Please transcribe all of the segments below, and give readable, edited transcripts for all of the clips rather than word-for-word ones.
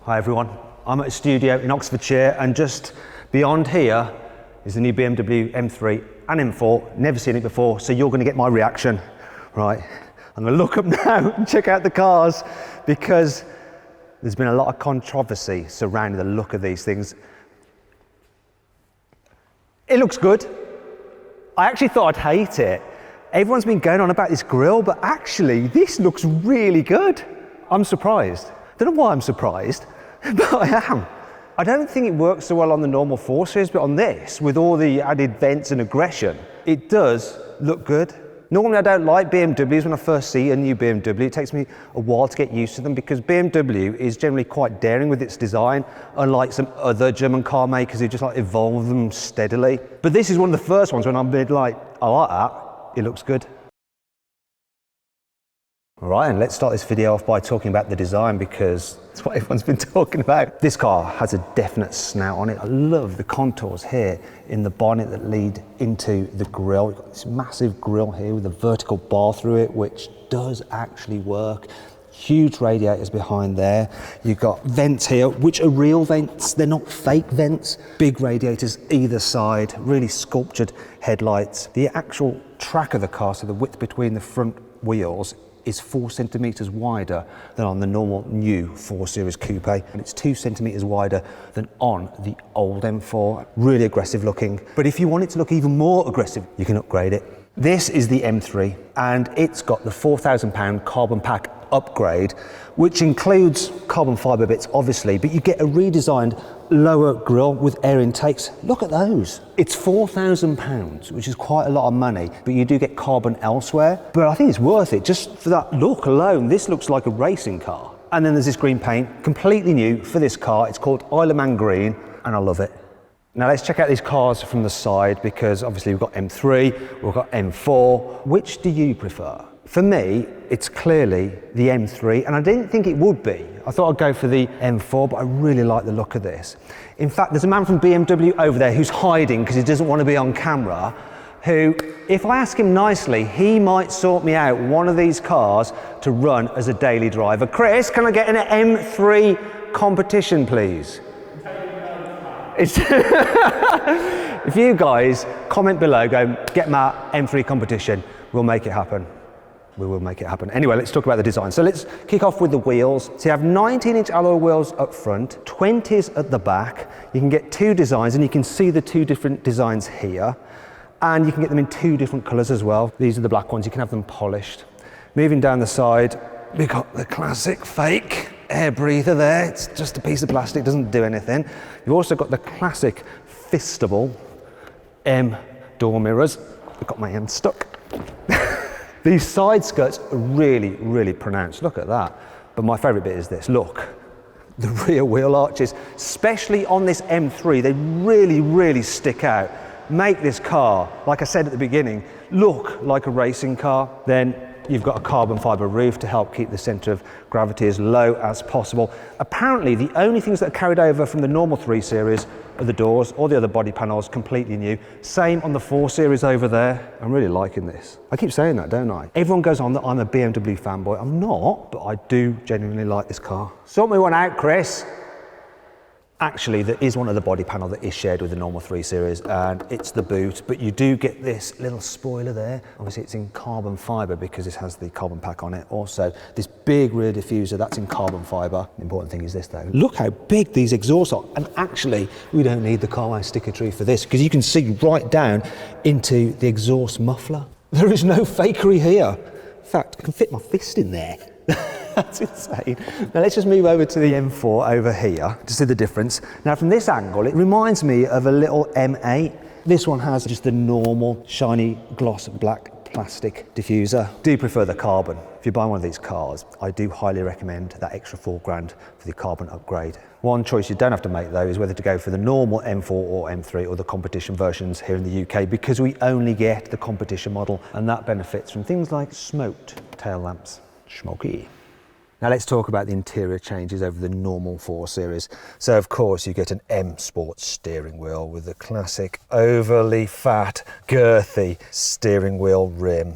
Hi everyone, I'm at a studio in Oxfordshire and just beyond here is the new BMW M3 and M4. Never seen it before, so you're going to get my reaction. Right, I'm going to look up now and check out the cars because there's been a lot of controversy surrounding the look of these things. It looks good. I actually thought I'd hate it. Everyone's been going on about this grille, but actually this looks really good. I'm surprised. Don't know why I'm surprised, but I am. I don't think it works so well on the normal 4 Series, but on this, with all the added vents and aggression, it does look good. Normally I don't like BMWs when I first see a new BMW. It takes me a while to get used to them because BMW is generally quite daring with its design, unlike some other German car makers who just like evolve them steadily. But this is one of the first ones when I'm a bit like, I like that, it looks good. All right, and let's start this video off by talking about the design because it's what everyone's been talking about. This car has a definite snout on it. I love the contours here in the bonnet that lead into the grille. You've got this massive grille here with a vertical bar through it, which does actually work. Huge radiators behind there. You've got vents here, which are real vents. They're not fake vents. Big radiators either side, really sculptured headlights. The actual track of the car, so the width between the front wheels, is 4 centimetres wider than on the normal new 4 Series Coupe, and it's 2 centimetres wider than on the old M4. Really aggressive looking, but if you want it to look even more aggressive, you can upgrade it. This is the M3, and it's got the £4,000 carbon pack upgrade, which includes carbon fibre bits, obviously, but you get a redesigned lower grille with air intakes. Look at those. It's £4,000, which is quite a lot of money, but you do get carbon elsewhere. But I think it's worth it, just for that look alone. This looks like a racing car. And then there's this green paint, completely new for this car. It's called Isle of Man Green, and I love it. Now let's check out these cars from the side, because obviously we've got M3, we've got M4. Which do you prefer? For me, it's clearly the M3, and I didn't think it would be. I thought I'd go for the M4, but I really like the look of this. In fact, there's a man from BMW over there who's hiding because he doesn't want to be on camera, who, if I ask him nicely, he might sort me out one of these cars to run as a daily driver. Chris, can I get an M3 competition, please? If you guys comment below, go, get my M3 competition, we'll make it happen. We will make it happen. Anyway, let's talk about the design. So let's kick off with the wheels. So you have 19-inch alloy wheels up front, 20s at the back. You can get 2 designs, and you can see the 2 different designs here. And you can get them in 2 different colours as well. These are the black ones. You can have them polished. Moving down the side, we've got the classic fake air breather there. It's just a piece of plastic, doesn't do anything. You've also got the classic fistable M door mirrors. I've got my hand stuck. These side skirts are really, really pronounced. Look at that. But my favourite bit is this. Look, the rear wheel arches, especially on this M3, they really, really stick out. Make this car, like I said at the beginning, look like a racing car. Then you've got a carbon fibre roof to help keep the centre of gravity as low as possible. Apparently, the only things that are carried over from the normal 3 Series are the doors. All the other body panels completely new. Same on the 4 Series over there. I'm really liking this. I keep saying that, don't I? Everyone goes on that I'm a BMW fanboy. I'm not, but I do genuinely like this car. Sort me one out, Chris. Actually, there is one other body panel that is shared with the normal 3 Series, and it's the boot, but you do get this little spoiler there. Obviously it's in carbon fibre because this has the carbon pack on it. Also, this big rear diffuser, that's in carbon fibre. The important thing is this though. Look how big these exhausts are, and actually we don't need the carwow sticker tree for this because you can see right down into the exhaust muffler. There is no fakery here. In fact, I can fit my fist in there. That's insane. Now let's just move over to the M4 over here to see the difference. Now from this angle, it reminds me of a little M8. This one has just the normal shiny gloss black plastic diffuser. Do prefer the carbon. If you buy one of these cars, I do highly recommend that extra £4,000 for the carbon upgrade. One choice you don't have to make though is whether to go for the normal M4 or M3 or the competition versions here in the UK, because we only get the competition model, and that benefits from things like smoked tail lamps. Smoky. Now let's talk about the interior changes over the normal 4 Series. So of course you get an M Sport steering wheel with the classic overly fat, girthy steering wheel rim.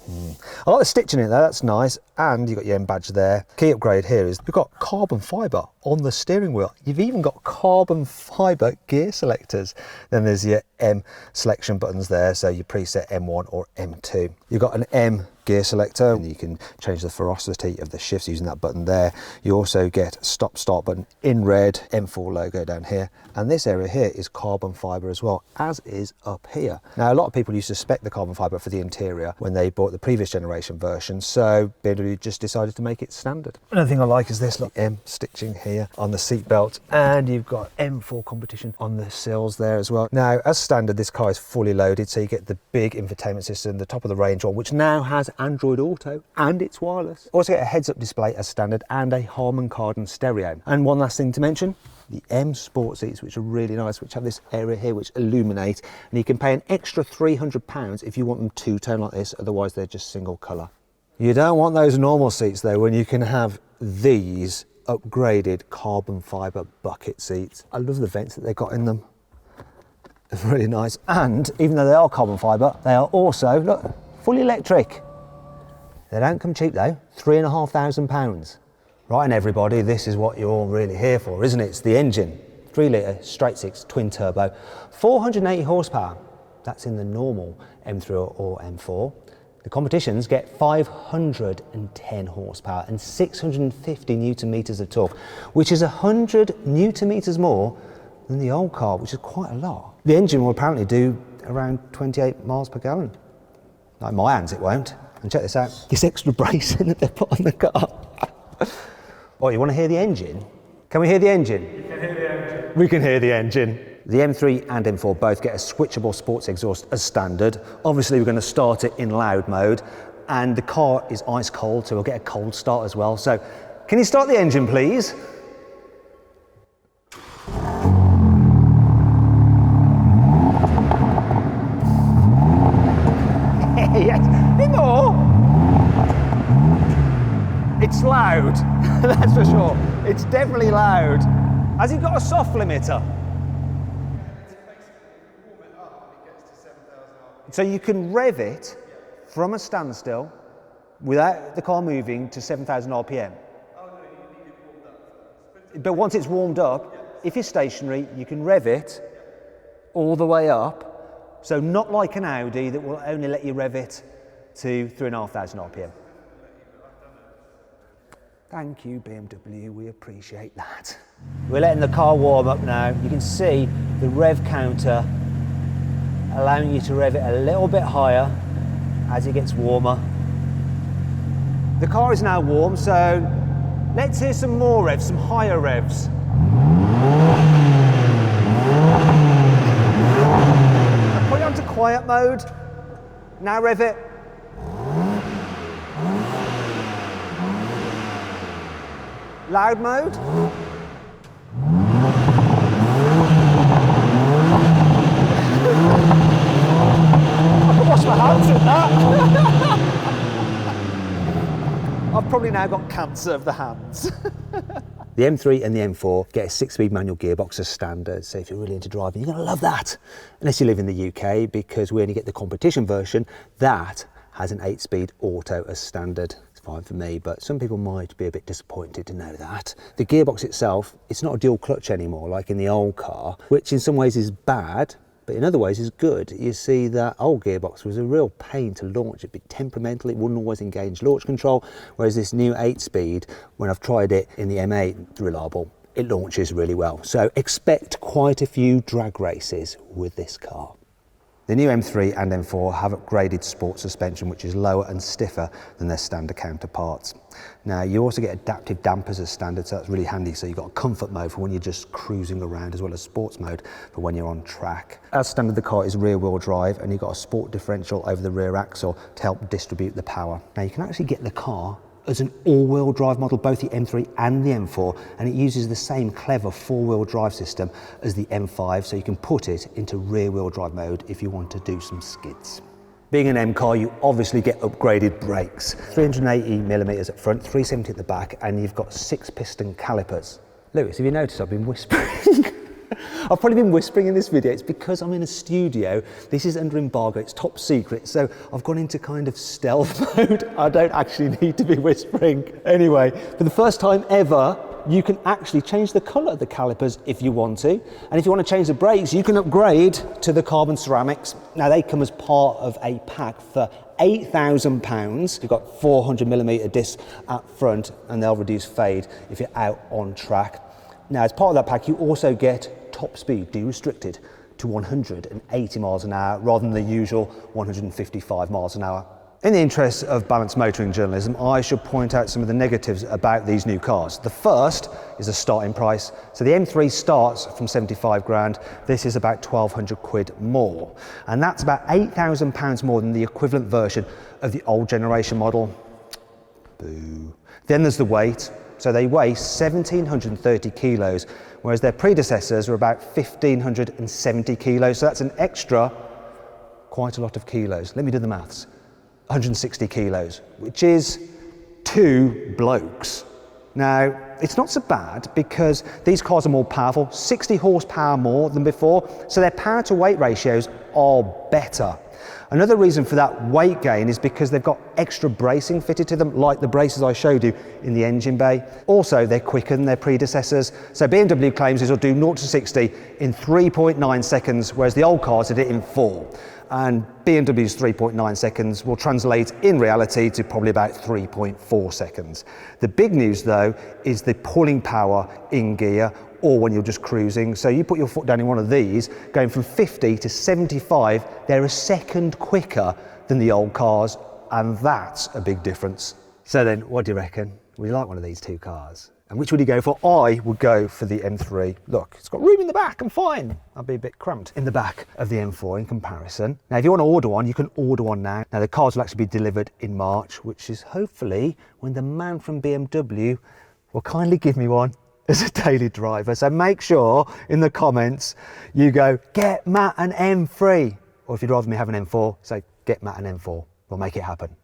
I like the stitching in it there, that's nice. And you've got your M badge there. Key upgrade here is you've got carbon fibre on the steering wheel. You've even got carbon fibre gear selectors. Then there's your M selection buttons there, so you preset M1 or M2. You've got an M gear selector, and you can change the ferocity of the shifts using that button there. You also get stop start button in red, M4 logo down here, and this area here is carbon fibre as well, as is up here. Now a lot of people used to spec the carbon fibre for the interior when they bought the previous generation version, so BMW just decided to make it standard. Another thing I like is this, look, M stitching here on the seat belt, and you've got M4 competition on the sills there as well. Now as standard, this car is fully loaded, so you get the big infotainment system, the top of the range one, which now has Android Auto and it's wireless. Also get a heads-up display as standard and a Harman Kardon stereo. And one last thing to mention, the M Sport seats, which are really nice, which have this area here which illuminate, and you can pay an extra £300 if you want them two-tone like this, otherwise they're just single colour. You don't want those normal seats though, when you can have these upgraded carbon fibre bucket seats. I love the vents that they got in them. They're really nice, and even though they are carbon fibre, they are also, look, fully electric. They don't come cheap though, £3,500. Right, and everybody, this is what you're really here for, isn't it? It's the engine, 3 litre straight six twin turbo, 480 horsepower. That's in the normal M3 or M4. The competitions get 510 horsepower and 650 newton meters of torque, which is 100 newton meters more than the old car, which is quite a lot. The engine will apparently do around 28 miles per gallon. Like my hands, it won't. And check this out, this extra bracing that they put on the car. Oh, you want to hear the engine? Can we hear the engine? You can hear the engine. We can hear the engine. The M3 and M4 both get a switchable sports exhaust as standard. Obviously, we're going to start it in loud mode, and the car is ice cold, so we'll get a cold start as well. So, can you start the engine, please? Yes, bit more. It's loud, that's for sure. It's definitely loud. Has it got a soft limiter? So you can rev it from a standstill without the car moving to 7,000 RPM. But once it's warmed up, if you're stationary, you can rev it all the way up. So not like an Audi that will only let you rev it to 3,500 RPM. Thank you, BMW, we appreciate that. We're letting the car warm up now. You can see the rev counter allowing you to rev it a little bit higher as it gets warmer. The car is now warm, so let's hear some more revs, some higher revs. Put it onto quiet mode. Now rev it. Loud mode. I can wash my hands with that. I've probably now got cancer of the hands. The M3 and the M4 get a 6-speed manual gearbox as standard, so if you're really into driving, you're going to love that. Unless you live in the UK, because we only get the competition version, that has an 8-speed auto as standard. It's fine for me, but some people might be a bit disappointed to know that. The gearbox itself, it's not a dual clutch anymore, like in the old car, which in some ways is bad, but in other ways is good. You see, that old gearbox was a real pain to launch. It'd be temperamental, it wouldn't always engage launch control, whereas this new 8-speed, when I've tried it in the M8, it's reliable. It launches really well. So expect quite a few drag races with this car. The new M3 and M4 have upgraded sport suspension, which is lower and stiffer than their standard counterparts. Now, you also get adaptive dampers as standard, so that's really handy. So you've got a comfort mode for when you're just cruising around, as well as sports mode for when you're on track. As standard, the car is rear-wheel drive, and you've got a sport differential over the rear axle to help distribute the power. Now, you can actually get the car as an all-wheel drive model, both the M3 and the M4, and it uses the same clever 4-wheel drive system as the M5, so you can put it into rear-wheel drive mode if you want to do some skids. Being an M car, you obviously get upgraded brakes. 380mm at front, 370 at the back, and you've got 6-piston calipers. Lewis, have you noticed I've been whispering? I've probably been whispering in this video. It's because I'm in a studio. This is under embargo. It's top secret. So I've gone into kind of stealth mode. I don't actually need to be whispering. Anyway, for the first time ever, you can actually change the colour of the calipers if you want to. And if you want to change the brakes, you can upgrade to the carbon ceramics. Now they come as part of a pack for £8,000. You've got 400mm discs at front and they'll reduce fade if you're out on track. Now as part of that pack, you also get top speed de-restricted to 180 miles an hour rather than the usual 155 miles an hour. In the interest of balanced motoring journalism, I should point out some of the negatives about these new cars. The first is the starting price. So the M3 starts from 75 grand. This is about 1,200 quid more. And that's about £8,000 more than the equivalent version of the old generation model. Boo. Then there's the weight. So they weigh 1,730 kilos, whereas their predecessors were about 1,570 kilos. So that's an extra, quite a lot of kilos. Let me do the maths. 160 kilos, which is 2 blokes. Now, it's not so bad because these cars are more powerful, 60 horsepower more than before, so their power to weight ratios are better. Another reason for that weight gain is because they've got extra bracing fitted to them, like the braces I showed you in the engine bay. Also, they're quicker than their predecessors. So BMW claims it'll do 0 to 60 in 3.9 seconds, whereas the old cars did it in 4. And BMW's 3.9 seconds will translate in reality to probably about 3.4 seconds. The big news though is the pulling power in gear or when you're just cruising. So you put your foot down in one of these, going from 50 to 75, they're a second quicker than the old cars, and that's a big difference. So then, what do you reckon? Would you like one of these two cars? And which would you go for? I would go for the M3. Look, it's got room in the back, I'm fine. I'll be a bit cramped in the back of the M4 in comparison. Now, if you want to order one, you can order one now. Now, the cars will actually be delivered in March, which is hopefully when the man from BMW will kindly give me one as a daily driver. So make sure in the comments you go, get Matt an M3. Or if you'd rather me have an M4, say, get Matt an M4. We'll make it happen.